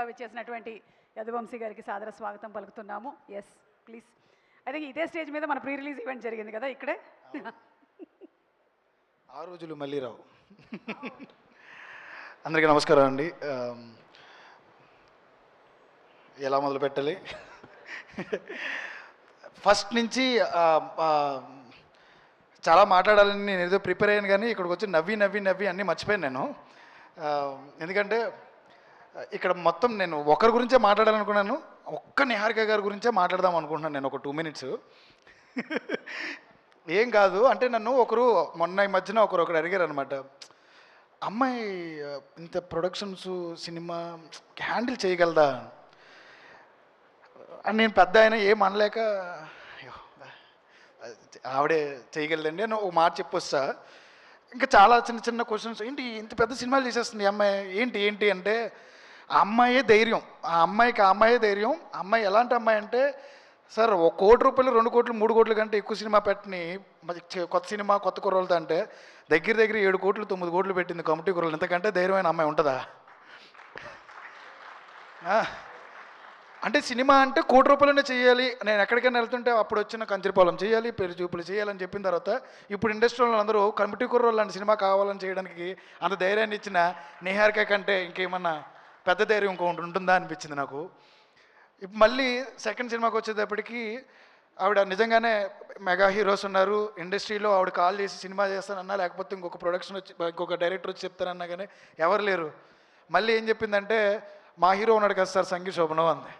విచ్చేసినటువంటి యదువంశీ గారికి సాదర స్వాగతం పలుకుతున్నాము. Yes please. ఐ థింక్ ఇదే స్టేజ్ మీద మన ప్రీ రిలీజ్ ఈవెంట్ జరిగింది కదా ఇక్కడే. ఆ రోజులు మళ్ళీ రావు. అందరికీ నమస్కారం అండి. ఎలా మొదలు పెట్టాలి? ఫస్ట్ నుంచి చాలా మాట్లాడాలని నేను ఏదో ప్రిపేర్ అయ్యాను, కానీ ఇక్కడికి వచ్చి నవ్వి నవ్వి నవ్వి అన్నీ మర్చిపోయాను నేను. ఎందుకంటే ఇక్కడ మొత్తం నేను ఒకరి గురించే మాట్లాడాలనుకున్నాను, ఒక్క నిహారిక గారి గురించే మాట్లాడదాం అనుకుంటున్నాను నేను ఒక 2 minutes. ఏం కాదు అంటే నన్ను ఒకరు మొన్న ఈ మధ్యన ఒకరు అడిగారు అనమాట, అమ్మాయి ఇంత ప్రొడక్షన్స్ సినిమా హ్యాండిల్ చేయగలదా అని. నేను పెద్ద ఆయన ఏం అనలేక ఆవిడే చేయగలదండి అని ఒక మాట చెప్పొస్తా. ఇంకా చాలా చిన్న చిన్న క్వశ్చన్స్, ఏంటి ఇంత పెద్ద సినిమాలు చేసేస్తుంది ఈ అమ్మాయి, ఏంటి అంటే ఆ అమ్మాయే ధైర్యం, ఆ అమ్మాయే ధైర్యం. ఆ అమ్మాయి ఎలాంటి అమ్మాయి అంటే, సార్ 1 కోటి రూపాయలు 2 కోట్లు 3 కోట్ల కంటే ఎక్కువ సినిమా పెట్టని కొత్త సినిమా కొత్త కుర్రోళ్ళతో అంటే దగ్గర 7 కోట్లు 9 కోట్లు పెట్టింది కమిటీ కుర్రోళ్ళు. ఇంతకంటే ధైర్యమైన అమ్మాయి ఉంటుందా? అంటే సినిమా అంటే 1 కోటి రూపాయలనే చేయాలి, నేను ఎక్కడికైనా వెళ్తుంటే అప్పుడు వచ్చిన కంచిరిపాలెం చేయాలి, పెళ్లి చూపులు చేయాలని చెప్పిన తర్వాత ఇప్పుడు ఇండస్ట్రీలో అందరూ కమిటీ కుర్రోళ్ళు లాంటి సినిమా కావాలని చేయడానికి అంత ధైర్యాన్ని ఇచ్చిన నిహారిక కంటే ఇంకేమన్నా పెద్ద ధైర్యం ఇంకొకటి ఉంటుందా అనిపించింది నాకు. ఇప్పుడు మళ్ళీ సెకండ్ సినిమాకి వచ్చేటప్పటికి ఆవిడ నిజంగానే మెగా హీరోస్ ఉన్నారు ఇండస్ట్రీలో, ఆవిడ కాల్ చేసి సినిమా చేస్తానన్నా లేకపోతే ఇంకొక ప్రొడక్షన్ వచ్చి ఇంకొక డైరెక్టర్ వచ్చి చెప్తానన్నా కానీ ఎవరు లేరు. మళ్ళీ ఏం చెప్పిందంటే, మా హీరో ఉన్నాడు కదా సార్ సంగీత్ శోభనం అంది.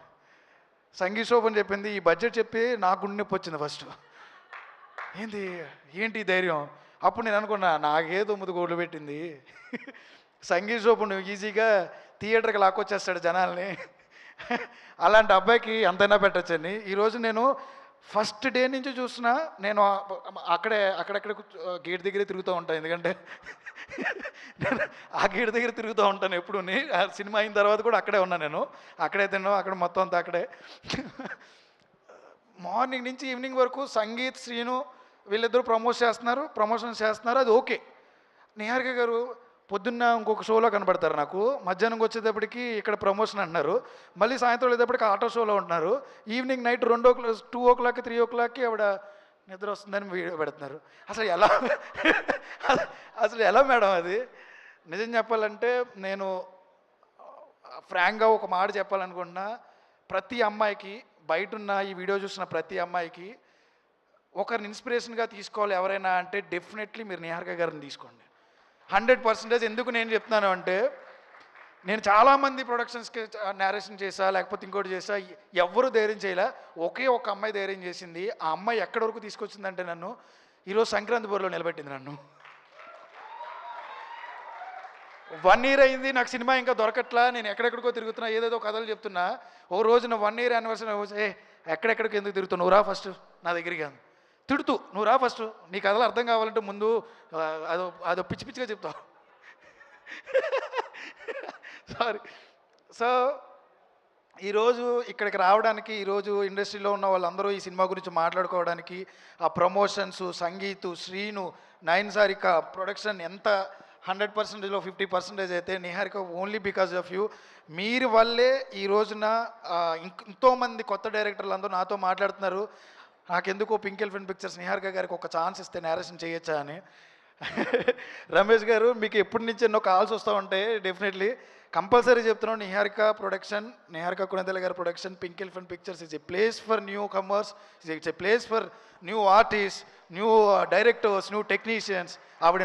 సంగీత్ శోభన్ చెప్పింది, ఈ బడ్జెట్ చెప్పి నాకు గుండె నొప్పి వచ్చింది ఫస్ట్. ఏంటి ధైర్యం? అప్పుడు నేను అనుకున్నా, నాకే 9 కోట్లు పెట్టింది, సంగీత్ శోభన్ ఈజీగా థియేటర్కి లాక్కొచ్చేస్తాడు జనాల్ని, అలాంటి అబ్బాయికి ఎంతైనా పెట్టచ్చని. ఈరోజు నేను ఫస్ట్ డే నుంచి చూస్తున్నా, నేను అక్కడెక్కడ గేట్ దగ్గరే తిరుగుతూ ఉంటాను, ఎందుకంటే నేను ఆ గేట్ దగ్గర తిరుగుతూ ఉంటాను ఎప్పుడు. ఆ సినిమా అయిన తర్వాత కూడా అక్కడే ఉన్నా, నేను అక్కడే తిన్నాను, అక్కడ మొత్తం అంతా అక్కడే. మార్నింగ్ నుంచి ఈవినింగ్ వరకు సంగీత్ శ్రీను వీళ్ళిద్దరూ ప్రమోషన్స్ చేస్తున్నారు, అది ఓకే. నిహారిక గారు పొద్దున్న ఇంకొక షోలో కనబడతారు నాకు, మధ్యాహ్నం వచ్చేటప్పటికి ఇక్కడ ప్రమోషన్ అంటున్నారు, మళ్ళీ సాయంత్రం వెళ్ళేటప్పటికి ఆటో షోలో ఉంటున్నారు, ఈవినింగ్ నైట్ 2 o'clock 2 o'clock 3 o'clockకి ఆవిడ నిద్ర వస్తుందని వీడియో పెడుతున్నారు. అసలు ఎలా మేడం అది? నిజం చెప్పాలంటే నేను ఫ్రాంక్గా ఒక మాట చెప్పాలనుకుంటున్నా, ప్రతి అమ్మాయికి బయటున్న ఈ వీడియో చూసిన ప్రతి అమ్మాయికి ఒకరిని ఇన్స్పిరేషన్గా తీసుకోవాలి ఎవరైనా అంటే డెఫినెట్లీ మీరు నిహారిక గారిని తీసుకోండి 100%. ఎందుకు నేను చెప్తున్నాను అంటే, నేను చాలామంది ప్రొడక్షన్స్కి నేరేషన్ చేసా లేకపోతే ఇంకోటి చేసా, ఎవ్వరూ ధైర్యం చేయలే, ఒకే ఒక అమ్మాయి ధైర్యం చేసింది. ఆ అమ్మాయి ఎక్కడి వరకు తీసుకొచ్చిందంటే నన్ను ఈరోజు సంక్రాంతి బోర్లో నిలబెట్టింది నన్ను. 1 year అయింది నాకు సినిమా ఇంకా దొరకట్లా, నేను ఎక్కడెక్కడికో తిరుగుతున్నా, ఏదేదో కథలు చెప్తున్నా. ఓ రోజున 1 year యానివర్సరీ ఎక్కడెక్కడికి ఎందుకు తిరుగుతావు, నువ్వు రా ఫస్ట్ నా దగ్గరికి అని తిడుతూ, నువ్వు రా ఫస్ట్, నీ కథలు అర్థం కావాలంటే ముందు అదో పిచ్చిగా చెప్తావు. సారీ. సో ఈరోజు ఇక్కడికి రావడానికి, ఈరోజు ఇండస్ట్రీలో ఉన్న వాళ్ళందరూ ఈ సినిమా గురించి మాట్లాడుకోవడానికి, ఆ ప్రమోషన్స్, సంగీత్, శ్రీను, నయన్ సారిక ప్రొడక్షన్ ఎంత 100%లో 50% అయితే Niharika only because of you. మీరు వల్లే ఈ రోజున ఎంతోమంది కొత్త డైరెక్టర్లు అందరూ నాతో మాట్లాడుతున్నారు, నాకెందుకో పింక్ ఎలిఫెంట్ పిక్చర్స్ నిహారిక గారికి ఒక ఛాన్స్ ఇస్తే నేరేషన్ చేయొచ్చా అని. రమేష్ గారు మీకు ఎప్పటి నుంచి ఎన్నో కాల్స్ వస్తూ ఉంటాయి, డెఫినెట్లీ కంపల్సరీ చెప్తున్నాను, నిహారిక కొణిదెల గారి production pink elephant pictures is a place for new comers, it's a place for new artist, new directors, new technicians. ఆవిడ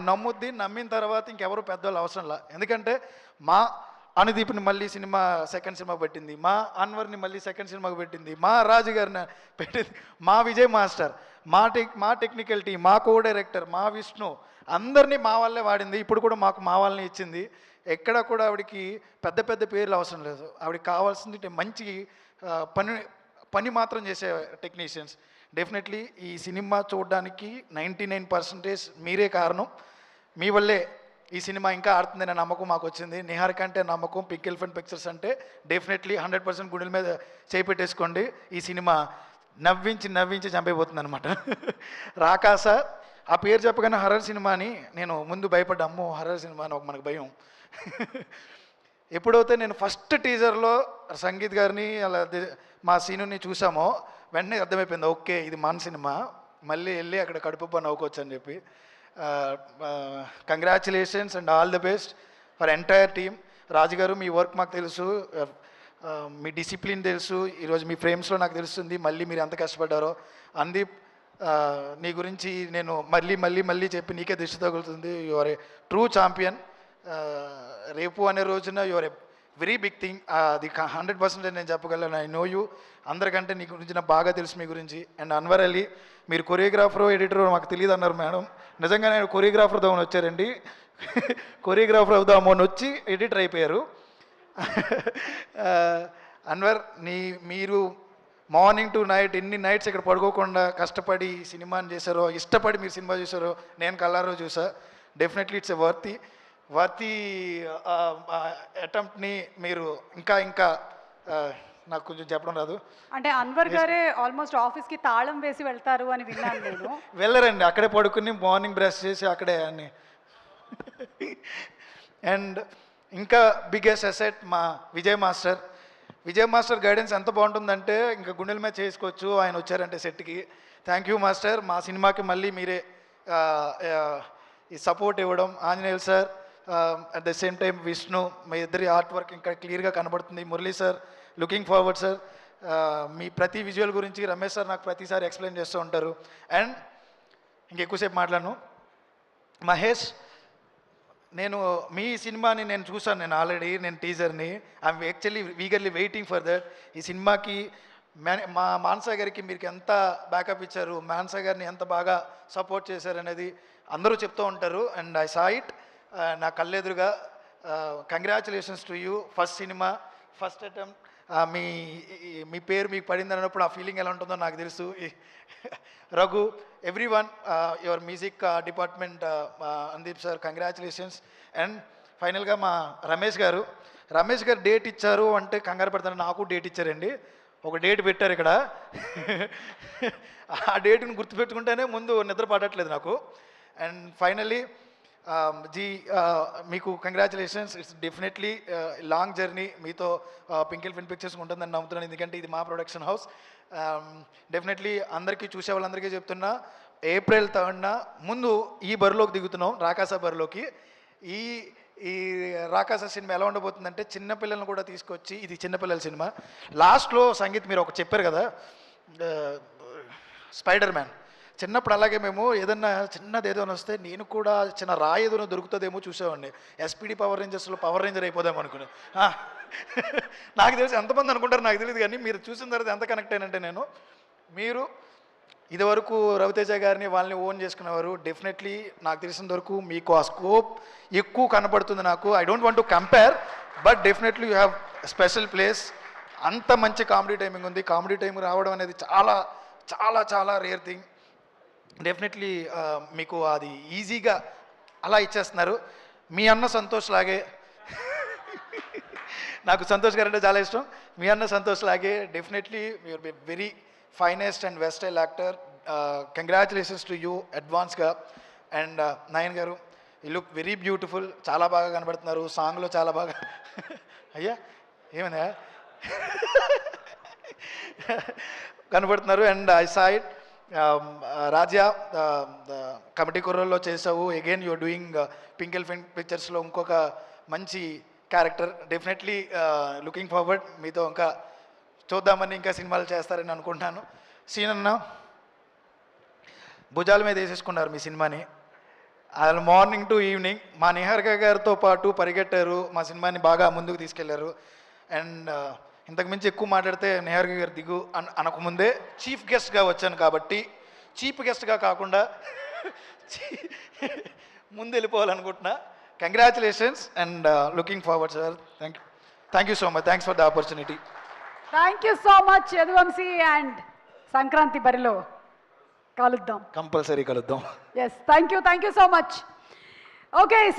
నమ్మిన తర్వాత ఇంకెవరు పెద్దవాళ్ళు అవసరంలా. ఎందుకంటే మా అనుదీప్ని మళ్ళీ సెకండ్ సినిమా పెట్టింది, మా అన్వర్ని మళ్ళీ సెకండ్ సినిమాకి పెట్టింది, మా రాజు గారిని పెట్టింది, మా విజయ్ మాస్టర్, మా టెక్నికల్ టీం, మా కో డైరెక్టర్, మా విష్ణు, అందరినీ మా వాళ్ళే వాడింది. ఇప్పుడు కూడా మా వాళ్ళని ఇచ్చింది. ఎక్కడ కూడా ఆవిడకి పెద్ద పేర్లు అవసరం లేదు, ఆవిడకి కావాల్సింది మంచి పని మాత్రం చేసే టెక్నీషియన్స్. డెఫినెట్లీ ఈ సినిమా చూడడానికి 99% మీరే కారణం, మీ వల్లే ఈ సినిమా ఇంకా ఆడుతుందనే నమ్మకం మాకు వచ్చింది. నిహారిక అంటే నమ్మకం, పింక్ ఎలిఫెంట్ పిక్చర్స్ అంటే డెఫినెట్లీ 100% గుండెల మీద చేపెట్టేసుకోండి. ఈ సినిమా నవ్వించి చంపైపోతుంది అనమాట. రాకాస ఆ పేరు చెప్పగానే హర్రర్ సినిమా అని నేను ముందు భయపడ్డా, అమ్మో హర్రర్ సినిమా అని మనకు భయం. ఎప్పుడైతే నేను ఫస్ట్ టీజర్లో సంగీత్ గారిని అలా మా సీనుని చూసామో వెంటనే అర్థమైపోయింది, ఓకే ఇది మన సినిమా, మళ్ళీ వెళ్ళి అక్కడ కడుపు నవ్వుకోవచ్చు అని చెప్పి. Congratulations and all the best for entire team. Raju గారు మీ వర్క్ మాకు తెలుసు, మీ డిసిప్లిన్ తెలుసు, ఈరోజు మీ ఫ్రేమ్స్లో నాకు తెలుస్తుంది మళ్ళీ మీరు ఎంత కష్టపడ్డారో. అందీప్ నీ గురించి నేను మళ్ళీ మళ్ళీ మళ్ళీ చెప్పి నీకే దృష్టి తగులుతుంది. You are a true champion. రేపు అనే రోజున you are a very big thing. అది 100% నేను చెప్పగలను. I know you. అందరికంటే నీ గురించి నాకు బాగా తెలుసు మీ గురించి. అండ్ అన్వర్ అలీ, మీరు కొరియోగ్రాఫరు ఎడిటరు మాకు తెలియదు అన్నారు మేడం. నిజంగా నేను కొరియోగ్రాఫర్ దామని వచ్చారండి. కొరియోగ్రాఫర్ అవుదామని వచ్చి ఎడిటర్ అయిపోయారు. అన్వర్ మీరు మార్నింగ్ టు నైట్ ఎన్ని నైట్స్ ఇక్కడ పడుకోకుండా కష్టపడి సినిమాని చేశారో, ఇష్టపడి మీరు సినిమా చూసారో నేను కల్లారో చూసా. డెఫినెట్లీ ఇట్స్ ఎ వర్తి అటెంప్ట్ని మీరు ఇంకా నాకు కొంచెం చెప్పడం రాదు. అంటే అన్వర్ గారే ఆల్మోస్ట్ ఆఫీస్కి తాళం వేసి వెళ్తారు అని విన్నాను నేను. వెళ్ళరండి, అక్కడే పడుకుని మార్నింగ్ బ్రష్ చేసి అక్కడే అన్ని. అండ్ ఇంకా బిగ్గెస్ట్ అసెట్ మా విజయ్ మాస్టర్ గైడెన్స్ ఎంత బాగుంటుందంటే ఇంకా గుండెల మీద చేసుకోవచ్చు ఆయన వచ్చారంటే సెట్కి. Thank you master. మా సినిమాకి మళ్ళీ మీరే ఈ సపోర్ట్ ఇవ్వడం. Anjaneyulu sir, at the same time Vishnu, మీ ఇద్దరి ఆర్ట్ వర్క్ ఇంకా క్లియర్గా కనబడుతుంది. Murali sir, looking forward sir. మీ ప్రతి విజువల్ గురించి రమేష్ సార్ నాకు ప్రతిసారి ఎక్స్ప్లెయిన్ చేస్తూ ఉంటారు. అండ్ ఇంకెక్కువసేపు మాట్లాడను. మహేష్, నేను మీ సినిమాని నేను చూసాను, నేను ఆల్రెడీ టీజర్ని. I'm actually eagerly waiting for that. ఈ సినిమాకి మా మానసా గారికి మీరు ఎంత బ్యాకప్ ఇచ్చారు, మానసా గారిని ఎంత బాగా సపోర్ట్ చేశారు అనేది అందరూ చెప్తూ ఉంటారు. అండ్ ఐ సా ఇట్ నా కళ్ళెదురుగా. Congratulations to you. First cinema, first attempt. మీ పేరు మీకు పడింది అన్నప్పుడు ఆ ఫీలింగ్ ఎలా ఉంటుందో నాకు తెలుసు. Raghu, everyone, your music department, అందీప్ sir, congratulations. And ఫైనల్గా మా రమేష్ గారు డేట్ ఇచ్చారు అంటే కంగారు పడతాను. నాకు డేట్ ఇచ్చారండి, ఒక డేట్ పెట్టారు ఇక్కడ. ఆ డేట్ని గుర్తుపెట్టుకుంటేనే ముందు నిద్ర పడట్లేదు నాకు. అండ్ ఫైనల్లీ మీకు congratulations. It's definitely long journey. మీతో పింకిల్ ఫిల్మ్ పిక్చర్స్ ఉంటుందని నమ్ముతున్నాను, ఎందుకంటే ఇది మా ప్రొడక్షన్ హౌస్. డెఫినెట్లీ అందరికీ, చూసే వాళ్ళందరికీ చెప్తున్నా, April 3న ముందు ఈ బరిలోకి దిగుతున్నాం, రాకాస బరిలోకి. ఈ రాకాస సినిమా ఎలా ఉండబోతుందంటే చిన్నపిల్లలను కూడా తీసుకొచ్చి, ఇది చిన్నపిల్లల సినిమా. లాస్ట్లో సంగీత్ మీరు ఒక చెప్పారు కదా, స్పైడర్ మ్యాన్. చిన్నప్పుడు అలాగే మేము ఏదన్నా చిన్నది ఏదైనా వస్తే నేను కూడా చిన్న రాయి ఏదైనా దొరుకుతుందేమో చూసేవాడిని. SPD పవర్ రేంజర్స్లో పవర్ రేంజర్ అయిపోదాం అనుకుని. నాకు తెలిసి ఎంతమంది అనుకుంటారు నాకు తెలియదు, కానీ మీరు చూసిన తర్వాత ఎంత కనెక్ట్ అయినంటే మీరు ఇదివరకు రవితేజ గారిని వాళ్ళని ఓన్ చేసుకునేవారు. డెఫినెట్లీ నాకు తెలిసినంత వరకు మీకు ఆ స్కోప్ ఎక్కువ కనపడుతుంది నాకు. I don't want to compare, but definitely you have special place. అంత మంచి కామెడీ టైమింగ్ ఉంది. కామెడీ టైమింగ్ రావడం అనేది చాలా చాలా చాలా రేర్ థింగ్. డెఫినెట్లీ మీకు అది ఈజీగా అలా ఇచ్చేస్తున్నారు. మీ అన్న సంతోష్ లాగే నాకు సంతోష్ గారు అంటే చాలా ఇష్టం. మీ అన్న సంతోష్ లాగే definitely your be very finest and versatile actor. Congratulations to you అడ్వాన్స్గా. And Nayan garu, you look very beautiful. చాలా బాగా కనబడుతున్నారు సాంగ్లో, చాలా బాగా. అయ్యా ఏమైందా కనబడుతున్నారు. And I saw it. Raja, committee కుర్రల్లో చేసావు. అగైన్ యూఆర్ డూయింగ్ పింకిల్ ఫిల్మ్ పిక్చర్స్లో ఇంకొక మంచి క్యారెక్టర్. Definitely looking forward. మీతో ఇంకా చూద్దామని, ఇంకా సినిమాలు చేస్తారని అనుకుంటున్నాను. సీనన్న భుజాల మీద వేసేసుకున్నారు మీ సినిమాని. వాళ్ళు మార్నింగ్ టు ఈవినింగ్ మా నిహారిక గారితో పాటు పరిగెట్టారు, మా సినిమాని బాగా ముందుకు తీసుకెళ్లారు. అండ్ ఇంతకుమించి ఎక్కువ మాట్లాడితే నిహారిక గారు దిగు అనకముందే చీఫ్ గెస్ట్గా వచ్చాను కాబట్టి, చీఫ్ గెస్ట్గా కాకుండా ముందు వెళ్ళిపోవాలనుకుంటున్నా. Congratulations and looking forward sir. Thank you so much. Thanks for the opportunity. Thank you so much Yaduvamshi. And Sankranti బరిలో కలుద్దాం, కంపల్సరీ కలుద్దాం. Yes, thank you so much. Okay, so